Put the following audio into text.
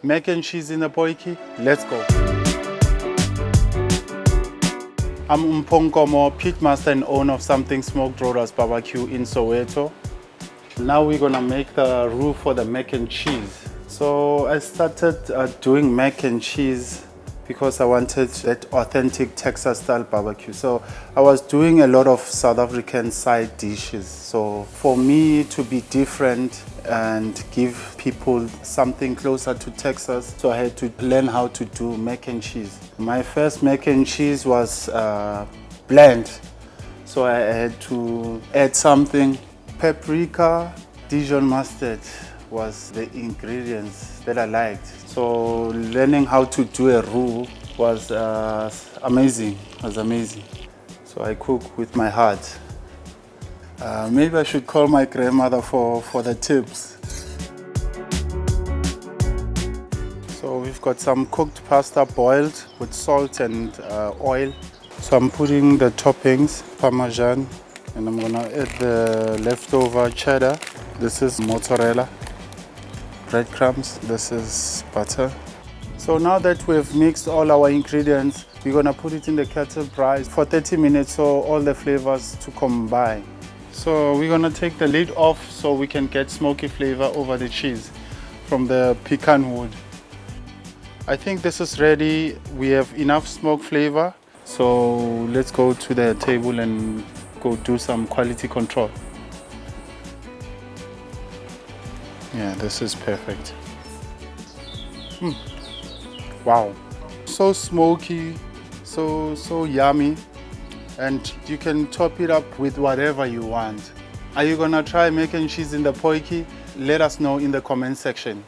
Mac and cheese in the potjie. Let's go. I'm Umponkomo, pitmaster and owner of Something Smoked Roadhouse Barbecue in Soweto. Now we're gonna make the roux for the mac and cheese. So I started doing mac and cheese because I wanted that authentic Texas style barbecue. So I was doing a lot of South African side dishes. So for me to be different and give people something closer to Texas, so I had to learn how to do mac and cheese. My first mac and cheese was bland. So I had to add something. Paprika, Dijon mustard was the ingredients that I liked. So learning how to do a roux was amazing. So I cook with my heart. Maybe I should call my grandmother for the tips. So we've got some cooked pasta boiled with salt and oil. So I'm putting the toppings, Parmesan, and I'm gonna add the leftover cheddar. This is mozzarella, breadcrumbs, this is butter. So now that we've mixed all our ingredients, we're gonna put it in the kettle brine for 30 minutes so all the flavors to combine. So we're gonna take the lid off so we can get smoky flavor over the cheese from the pecan wood. I think this is ready. We have enough smoke flavor. So let's go to the table and go do some quality control. Yeah, this is perfect. Wow, so smoky, so yummy, and you can top it up with whatever you want. Are you gonna try mac and cheese in the potjie? Let us know in the comment section.